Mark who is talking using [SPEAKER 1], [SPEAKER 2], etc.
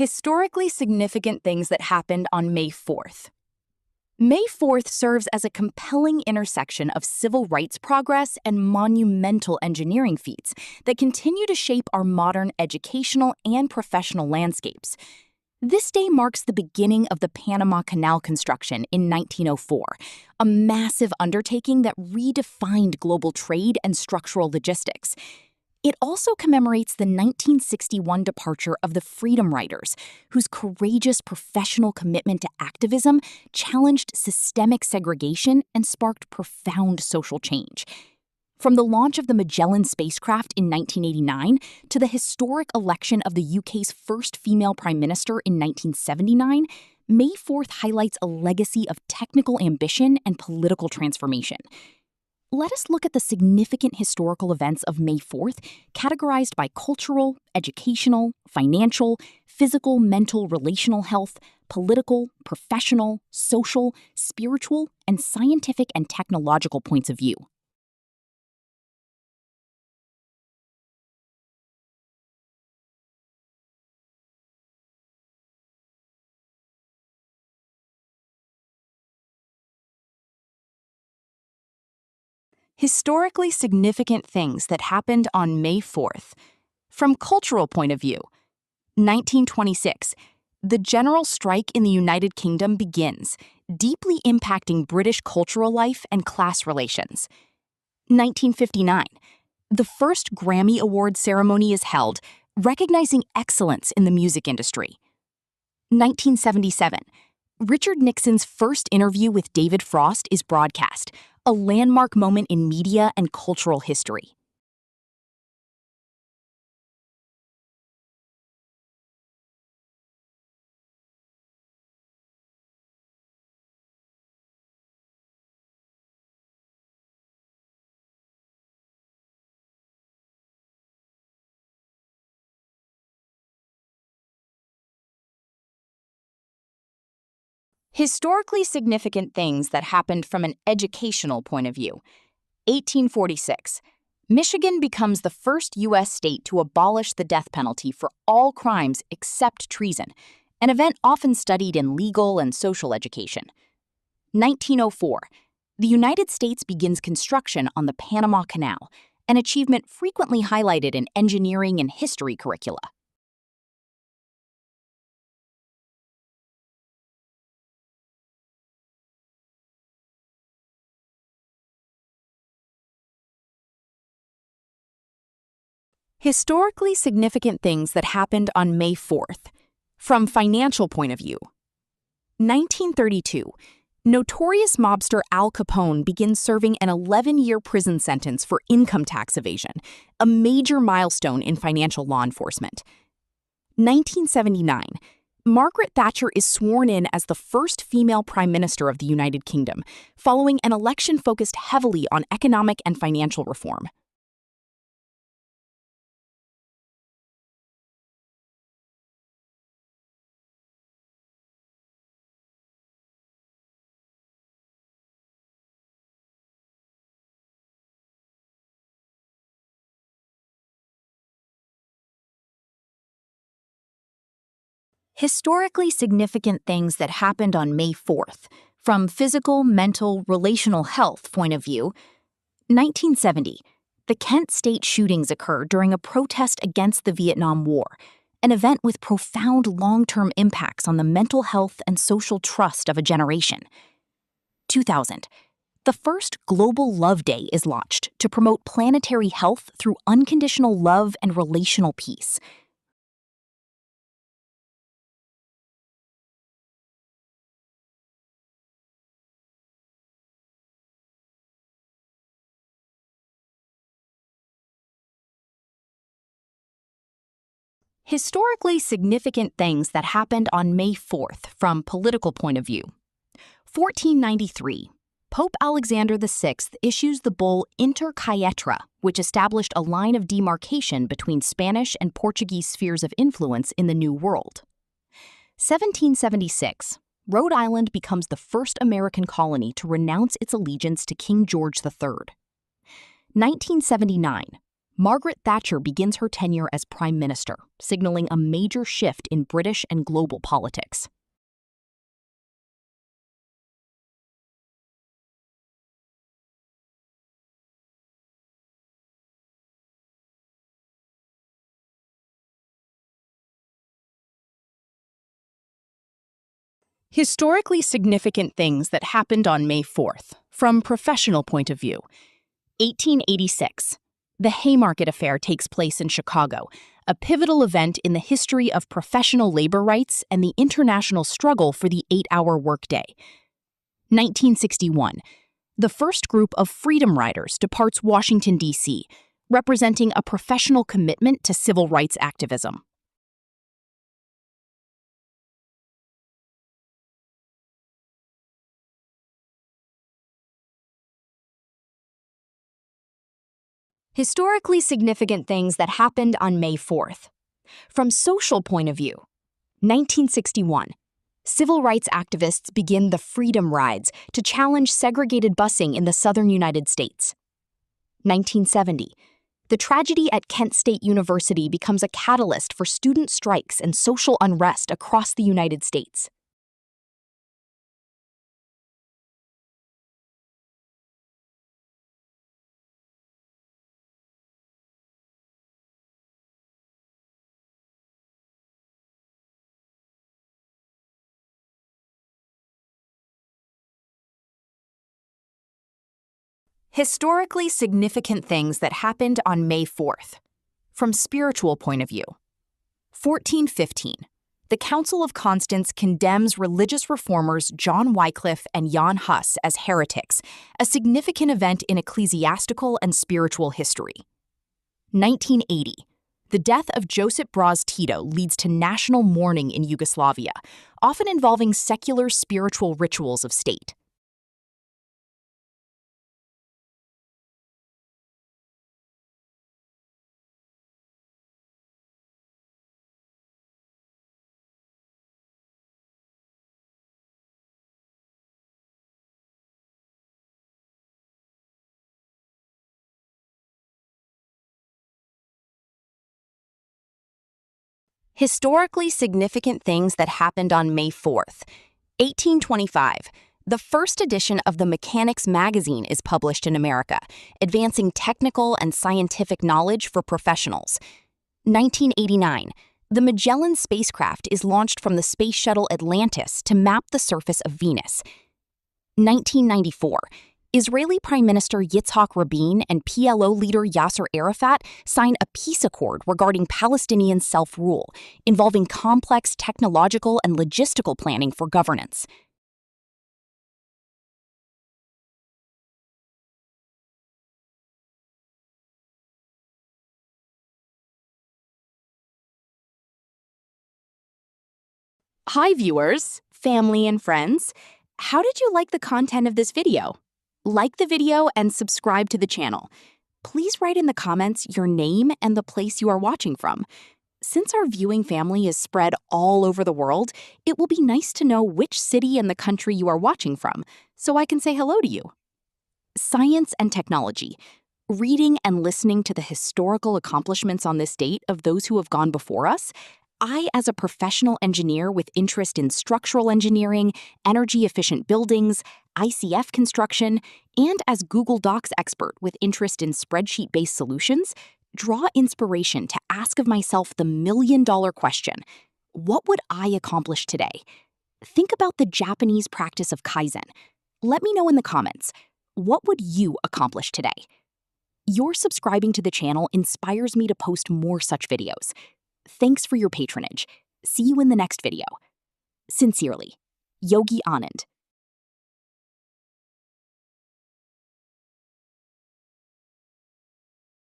[SPEAKER 1] Historically significant things that happened on May 4th. May 4th serves as a compelling intersection of civil rights progress and monumental engineering feats that continue to shape our modern educational and professional landscapes. This day marks the beginning of the Panama Canal construction in 1904, a massive undertaking that redefined global trade and structural logistics. It also commemorates the 1961 departure of the Freedom Riders, whose courageous professional commitment to activism challenged systemic segregation and sparked profound social change. From the launch of the Magellan spacecraft in 1989 to the historic election of the UK's first female prime minister in 1979, May 4th highlights a legacy of technical ambition and political transformation. Let us look at the significant historical events of May 4th, categorized by cultural, educational, financial, physical, mental, relational health, political, professional, social, spiritual, and scientific and technological points of view. Historically significant things that happened on May 4th. From cultural point of view, 1926, the general strike in the United Kingdom begins, deeply impacting British cultural life and class relations. 1959, the first Grammy Award ceremony is held, recognizing excellence in the music industry. 1977, Richard Nixon's first interview with David Frost is broadcast, a landmark moment in media and cultural history. Historically significant things that happened from an educational point of view. 1846. Michigan becomes the first U.S. state to abolish the death penalty for all crimes except treason, an event often studied in legal and social education. 1904. The United States begins construction on the Panama Canal, an achievement frequently highlighted in engineering and history curricula. Historically significant things that happened on May 4th. From financial point of view. 1932. Notorious mobster Al Capone begins serving an 11-year prison sentence for income tax evasion, a major milestone in financial law enforcement. 1979. Margaret Thatcher is sworn in as the first female prime minister of the United Kingdom, following an election focused heavily on economic and financial reform. Historically significant things that happened on May 4th, from physical, mental, relational health point of view. 1970, the Kent State shootings occur during a protest against the Vietnam War, an event with profound long-term impacts on the mental health and social trust of a generation. 2000, the first Global Love Day is launched to promote planetary health through unconditional love and relational peace. Historically significant things that happened on May 4th from political point of view. 1493. Pope Alexander VI issues the bull Inter Caetra, which established a line of demarcation between Spanish and Portuguese spheres of influence in the New World. 1776. Rhode Island becomes the first American colony to renounce its allegiance to King George III. 1979. Margaret Thatcher begins her tenure as Prime Minister, signaling a major shift in British and global politics. Historically significant things that happened on May 4th, from professional point of view. 1886. The Haymarket Affair takes place in Chicago, a pivotal event in the history of professional labor rights and the international struggle for the 8-hour workday. 1961. The first group of Freedom Riders departs Washington, D.C., representing a professional commitment to civil rights activism. Historically significant things that happened on May 4th. From social point of view, 1961. Civil rights activists begin the Freedom Rides to challenge segregated busing in the southern United States. 1970. The tragedy at Kent State University becomes a catalyst for student strikes and social unrest across the United States. Historically significant things that happened on May 4th. From spiritual point of view. 1415. The Council of Constance condemns religious reformers John Wycliffe and Jan Hus as heretics, a significant event in ecclesiastical and spiritual history. 1980. The death of Josip Broz Tito leads to national mourning in Yugoslavia, often involving secular spiritual rituals of state. Historically significant things that happened on May 4th. 1825. The first edition of the Mechanics magazine is published in America, advancing technical and scientific knowledge for professionals. 1989. The Magellan spacecraft is launched from the space shuttle Atlantis to map the surface of Venus. 1994. Israeli Prime Minister Yitzhak Rabin and PLO leader Yasser Arafat sign a peace accord regarding Palestinian self-rule, involving complex technological and logistical planning for governance. Hi viewers, family and friends. How did you like the content of this video? Like the video and subscribe to the channel. Please write in the comments your name and the place you are watching from. Since our viewing family is spread all over the world, it will be nice to know which city and the country you are watching from, so I can say hello to you. Science and technology. Reading and listening to the historical accomplishments on this date of those who have gone before us, I, as a professional engineer with interest in structural engineering, energy-efficient buildings, ICF construction, and as Google Docs expert with interest in spreadsheet-based solutions, draw inspiration to ask of myself the million-dollar question: what would I accomplish today? Think about the Japanese practice of Kaizen. Let me know in the comments, what would you accomplish today? Your subscribing to the channel inspires me to post more such videos. Thanks for your patronage. See you in the next video. Sincerely, Yogi Anand.